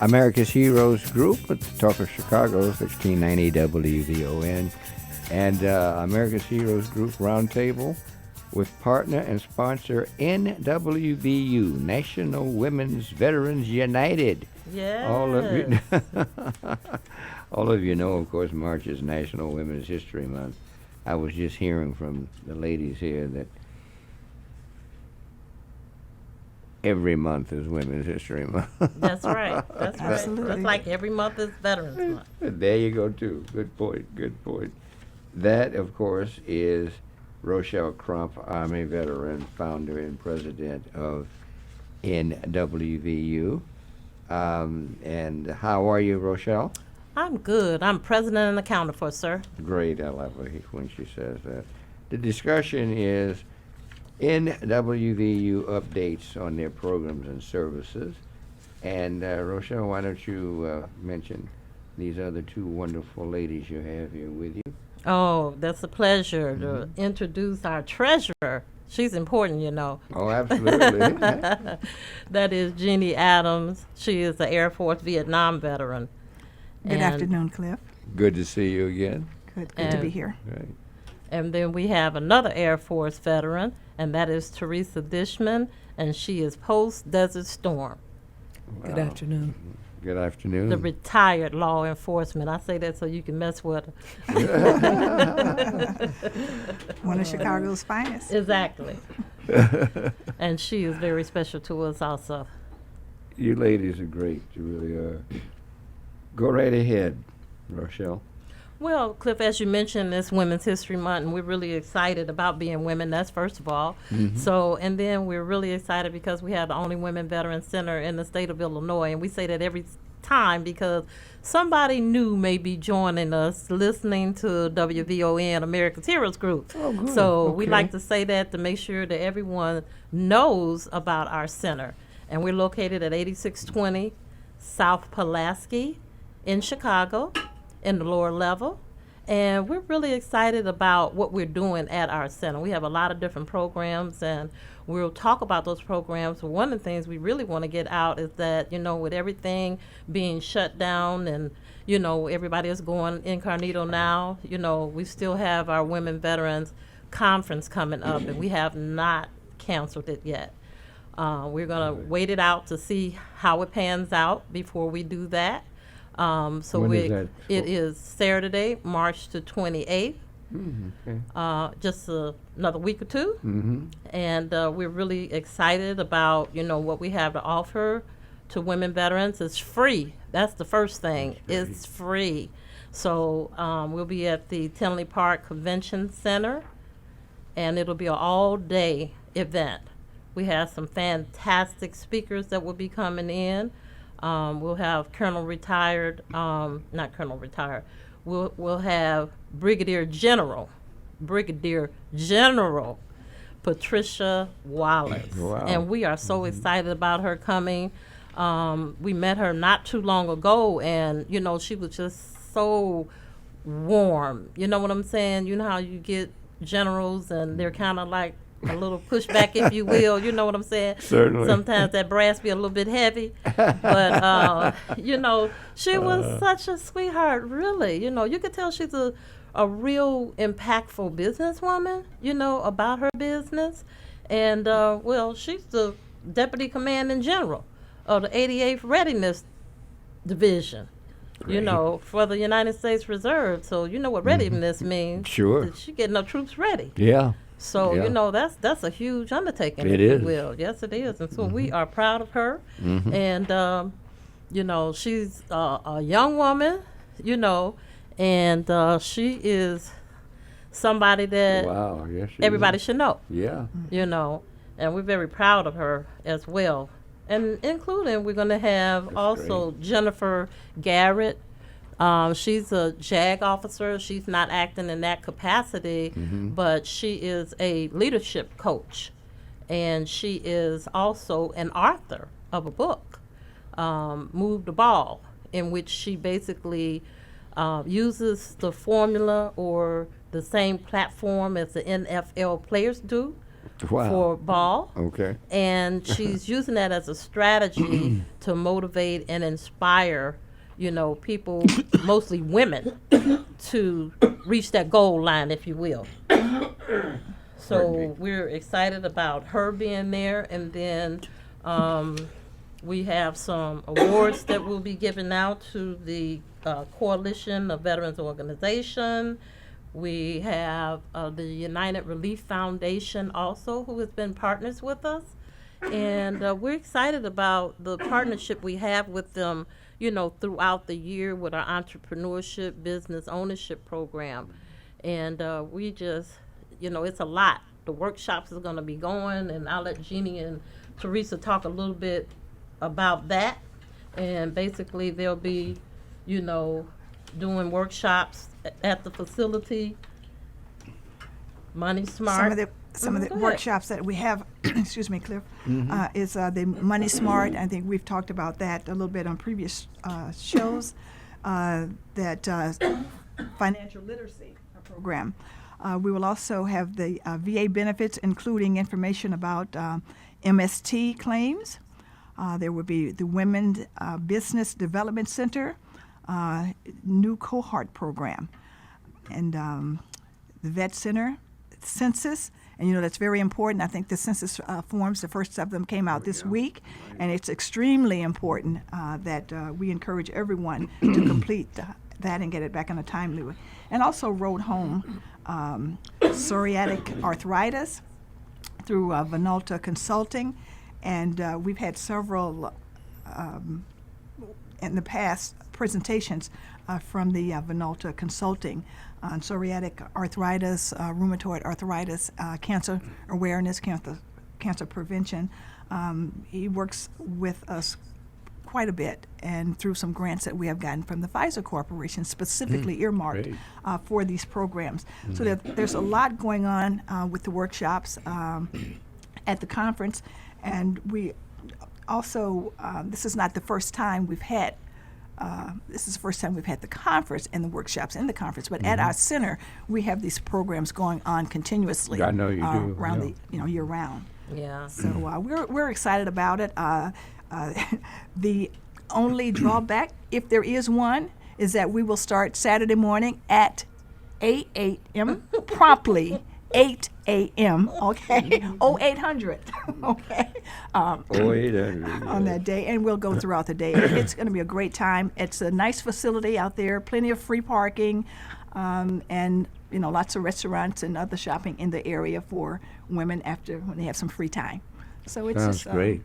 America's Heroes Group at the Talk of Chicago, 1690 WVON, and America's Heroes Group Roundtable with partner and sponsor NWVU, National Women's Veterans United. Yeah. All of you know, of course, March is National Women's History Month. I was just hearing from the ladies here that every month is Women's History Month. That's right. That's right. Absolutely. Just like every month is Veterans Month. There you go, too. Good point, good point. That, of course, is Rochelle Crump, Army veteran, founder and president of NWVU. And how are you, Rochelle? I'm good. I'm president and accountant for, sir. Great. I love it when she says that. The discussion is NWVU updates on their programs and services. And Rochelle, why don't you mention these other two wonderful ladies you have here with you? Oh, that's a pleasure to introduce our treasurer. She's important, you know. Oh, absolutely. That is Jeannie Adams. She is an Air Force Vietnam veteran. Good afternoon, Cliff. Good to see you again. Good to be here. Right. And then we have another Air Force veteran, and that is Teresa Dishman, and she is post-Desert Storm. Wow. Good afternoon. Good afternoon. The retired law enforcement. I say that so you can mess with her. One of Chicago's finest. Exactly. And she is very special to us also. You ladies are great. You really are. Go right ahead, Rochelle. Well, Cliff, as you mentioned, it's Women's History Month, and we're really excited about being women. That's first of all. So, and then we're really excited because we have the only women veteran center in the state of Illinois, and we say that every time because somebody new may be joining us listening to WVON, America's Heroes Group. Oh, good. So we Okay. like to say that to make sure that everyone knows about our center. And we're located at 8620 South Pulaski in Chicago, in the lower level, and we're really excited about what we're doing at our center. We have a lot of different programs, and we'll talk about those programs. One of the things we really want to get out is that, you know, with everything being shut down and, you know, everybody is going incognito now, you know, we still have our Women Veterans Conference coming up, and we have not canceled it yet. We're going to wait it out to see how it pans out before we do that. When is that? It is Saturday, March the 28th, Okay. just another week or two. Mm-hmm. And we're really excited about, you know, what we have to offer to women veterans. It's free. That's the first thing. It's free. So we'll be at the Tinley Park Convention Center, and it'll be an all-day event. We have some fantastic speakers that will be coming in. We'll have We'll have Brigadier General Patricia Wallace. Wow. And we are so excited about her coming. We met her not too long ago, and, you know, she was just so warm. You know what I'm saying? You know how you get generals and they're kind of like a little pushback, if you will. You know what I'm saying? Certainly. Sometimes that brass be a little bit heavy. But, you know, she was such a sweetheart, really. You know, you could tell she's a real impactful businesswoman, you know, about her business. And, well, she's the Deputy Commanding General of the 88th Readiness Division. You Great. know, for the United States Reserve. So you know what readiness means. Sure. She getting her troops ready. Yeah. So, Yeah. you know, that's a huge undertaking, It if is. you will. Yes, it is. And so we are proud of her. Mhm. And, you know, she's a young woman, you know, and she is somebody that Wow. Yes. she everybody is. should know, Yeah. you know. And we're very proud of her as well. And including, we're going to have That's also Jennifer Garrett. She's a JAG officer. She's not acting in that capacity, but she is a leadership coach. And she is also an author of a book, Move the Ball, in which she basically uses the formula or the same platform as the NFL players do Wow. for ball. Okay. And she's using that as a strategy to motivate and inspire, people, mostly women, to reach that goal line, if you will. So we're excited about her being there. And then we have some awards that we'll be giving out to the Coalition of Veterans Organization. We have the United Relief Foundation also, who has been partners with us. And we're excited about the partnership we have with them, throughout the year with our entrepreneurship, business ownership program. And we just, it's a lot. The workshops is going to be going, and I'll let Jeannie and Teresa talk a little bit about that. And basically they'll be, doing workshops at the facility. Money Smart. Some of the workshops that we have, excuse me, Cliff, is the Money Smart. I think we've talked about that a little bit on previous shows. That financial literacy program. We will also have the VA benefits, including information about MST claims. There will be the Women's Business Development Center, new cohort program, and the Vet Center, census. And that's very important. I think the census forms, the first of them came out this week, and it's extremely important that we encourage everyone to complete that and get it back in a timely way. And also Road Home, psoriatic arthritis through Vinalta Consulting, and we've had several in the past presentations from the Vinalta Consulting on psoriatic arthritis, rheumatoid arthritis, cancer awareness, cancer prevention. He works with us quite a bit, and through some grants that we have gotten from the Pfizer Corporation, specifically earmarked for these programs. So there's a lot going on with the workshops at the conference, and we also, this is not the first time we've had this is the first time we've had the conference and the workshops in the conference, but at our center, we have these programs going on continuously. I know you do. Around the year round. Yeah. So we're excited about it. The only drawback, if there is one, is that we will start Saturday morning at 8 a.m. promptly. 8 a.m. Okay, 0800. Okay, 0800 on that day, and we'll go throughout the day. It's going to be a great time. It's a nice facility out there, plenty of free parking, and lots of restaurants and other shopping in the area for women when they have some free time. So it's sounds just great.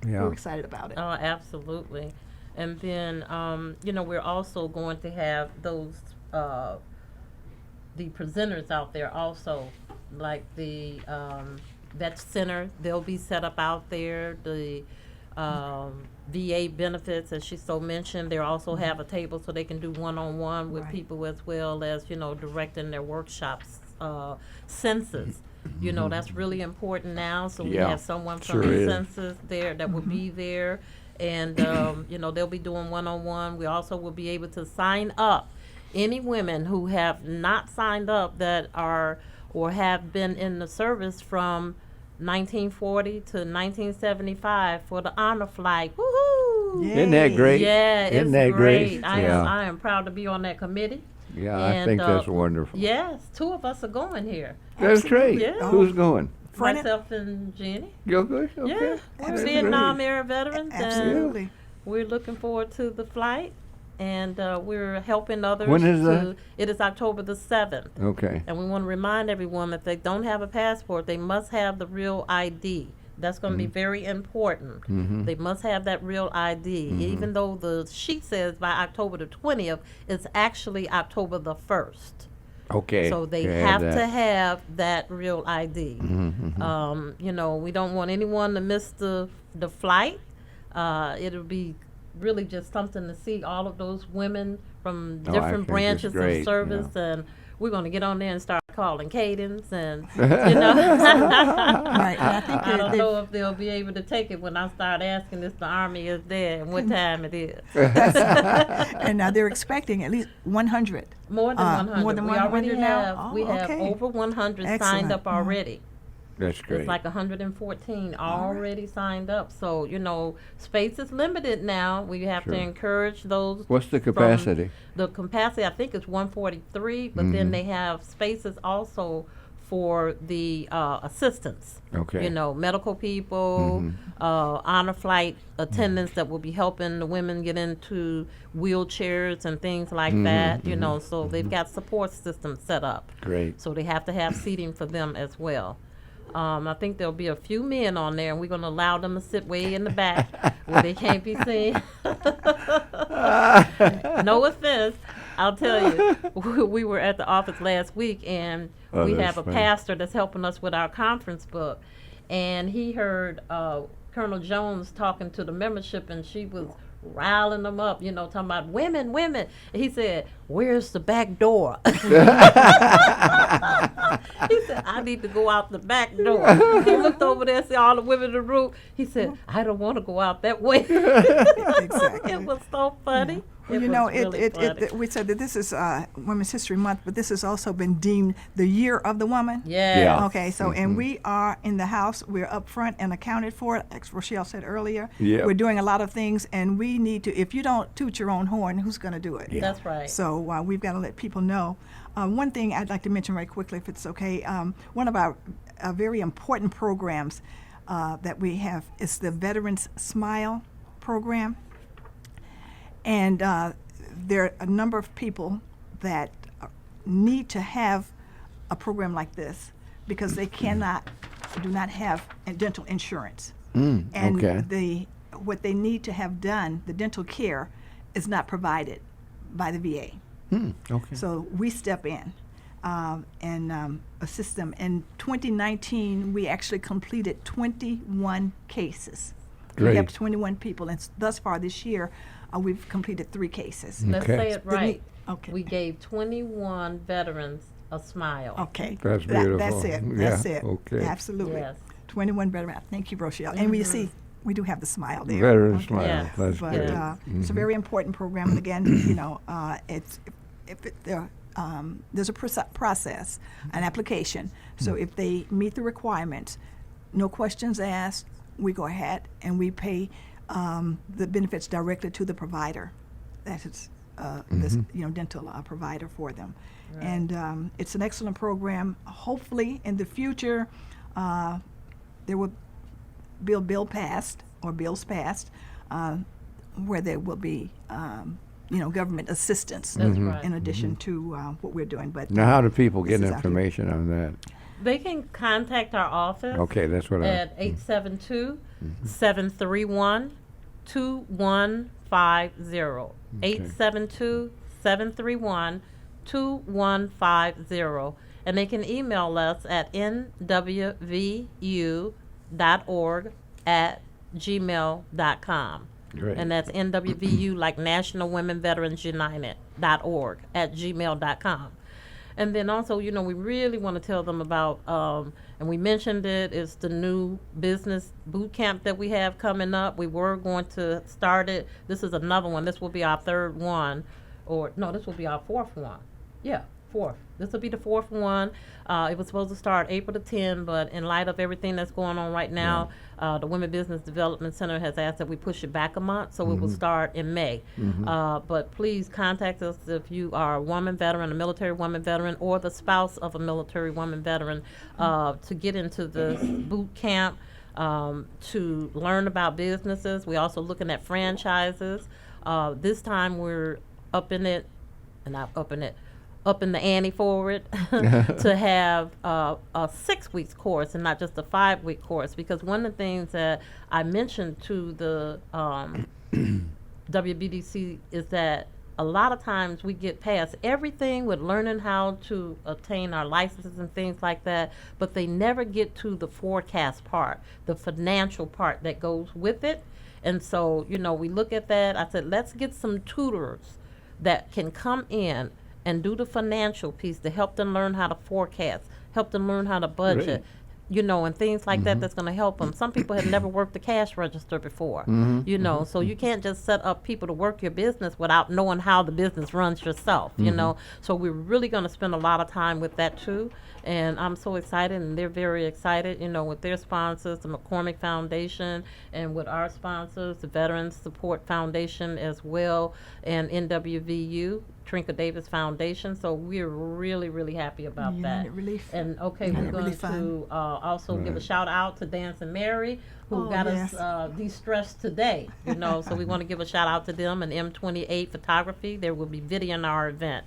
Yeah, we're excited about it. Oh, absolutely. And then we're also going to have those the presenters out there also, like the Vet Center. They'll be set up out there. The VA benefits, as she so mentioned, they also have a table so they can do one-on-one with people, as well as directing their workshops. Census, that's really important now. So we have someone from the census there that will be there, and they'll be doing one-on-one. We also will be able to sign up any women who have not signed up that are or have been in the service from 1940 to 1975 for the honor flight. Woohoo! Yay. Isn't that great? Yeah, Isn't it's that great. great? I am proud to be on that committee. Yeah, And, I think that's wonderful. Yes, two of us are going here. That's great. Yeah. Who's going? Myself and Jenny. You're good? Okay. Yeah, we're That's Vietnam great. era veterans, Absolutely. and we're looking forward to the flight. And we're helping others. When is that? It is October the 7th. Okay. And we want to remind everyone that if they don't have a passport, they must have the real ID. That's going to be very important. They must have that real ID. Even though the sheet says by October the 20th, it's actually October the 1st. Okay. So they have to have that real ID. We don't want anyone to miss the flight. It'll be really just something to see all of those women from I different think branches it's great, of service, yeah. and we're going to get on there and start calling cadence, and Right. I think I don't they- know if they'll be able to take it when I start asking if the Army is there and what time it is. and they're expecting at least 100. More than 100. More than we already 100 have. now? Oh, we have okay. over 100 signed Excellent. up already. That's great. It's like 114 already signed up. So, space is limited now. We have Sure. to encourage those. What's the from- capacity? The capacity, I think, is 143, but then they have spaces also for the assistants. Okay. Medical people, honor flight attendants that will be helping the women get into wheelchairs and things like that. So they've got support systems set up. Great. So they have to have seating for them as well. I think there'll be a few men on there, and we're going to allow them to sit way in the back where they can't be seen. No offense. I'll tell you, we were at the office last week, and we that's have a funny. pastor that's helping us with our conference book. And he heard Colonel Jones talking to the membership, and she was riling them up, talking about women. And he said, "Where's the back door?" He said, "I need to go out the back door." He looked over there and said, all the women in the room. He said, "I don't want to go out that way." Exactly. It was so funny. Well, It was really funny. we said that this is Women's History Month, but this has also been deemed the Year of the Woman. Yeah. Okay, so and we are in the house. We're up front and accounted for, as Rochelle said earlier. Yep. We're doing a lot of things, and we need to. If you don't toot your own horn, who's going to do it? That's right. So we've got to let people know. One thing I'd like to mention right quickly, if it's okay. One of our very important programs that we have is the Veterans Smile program. And there are a number of people that need to have a program like this because they do not have dental insurance. And okay. what they need to have done, the dental care, is not provided by the VA. Okay. So we step in and assist them. In 2019, we actually completed 21 cases. Great. We have 21 people, and thus far this year, we've completed 3 cases. Let's Okay. say it right. Okay. We gave 21 veterans a smile. Okay. That's That's beautiful. it. Yeah, That's it. okay. Absolutely. Yes. 21 veterans. Thank you, Rochelle. And we see, we do have the smile there. Veteran Okay. smile. Yes. That's But great. it's a very important program. And again, there's a process, an application. So if they meet the requirements, no questions asked, we go ahead and we pay the benefits directly to the provider. That is this dental provider for them. Right. And it's an excellent program. Hopefully in the future there will be a bill passed or bills passed where there will be government assistance That's right. in addition to what we're doing. But Now, how do people get This is after- information on that? They can contact our office Okay, that's what I. at 872-731-2150. 872-731-2150. And they can email us at nwvu.org@gmail.com. Great. And that's NWVU, like National Women Veterans United.org @gmail.com. And then also, we really want to tell them about, and we mentioned it's the new business boot camp that we have coming up. We were going to start it. This is another one. This will be our third one. Or, no, this will be our fourth one. Yeah, fourth. This will be the fourth one. It was supposed to start April the 10th, but in light of everything that's going on right now, the Women Business Development Center has asked that we push it back a month, so it will start in May. But please contact us if you are a woman veteran, a military woman veteran, or the spouse of a military woman veteran to get into this boot camp, to learn about businesses. We're also looking at franchises. This time we're upping the ante for it to have a 6 weeks course and not just a 5-week course, because one of the things that I mentioned to the WBDC is that a lot of times we get past everything with learning how to obtain our licenses and things like that, but they never get to the forecast part, the financial part that goes with it. And so, we look at that. I said, let's get some tutors that can come in and do the financial piece to help them learn how to forecast, help them learn how to budget, you know, and things like that that's going to help them. Some people have never worked the cash register before, you know, so you can't just set up people to work your business without knowing how the business runs yourself, you know. So we're really going to spend a lot of time with that too. And I'm so excited, and they're very excited, you know, with their sponsors, the McCormick Foundation, and with our sponsors, the Veterans Support Foundation as well, and NWVU, Trinka Davis Foundation. So we're really, really happy about that. United Relief. And okay, United we're going Relief Fund. to also give a shout out to Dance and Mary, who Oh, got yes. us de-stressed today, you know. So we want to give a shout out to them, and M28 Photography. There will be video in our event.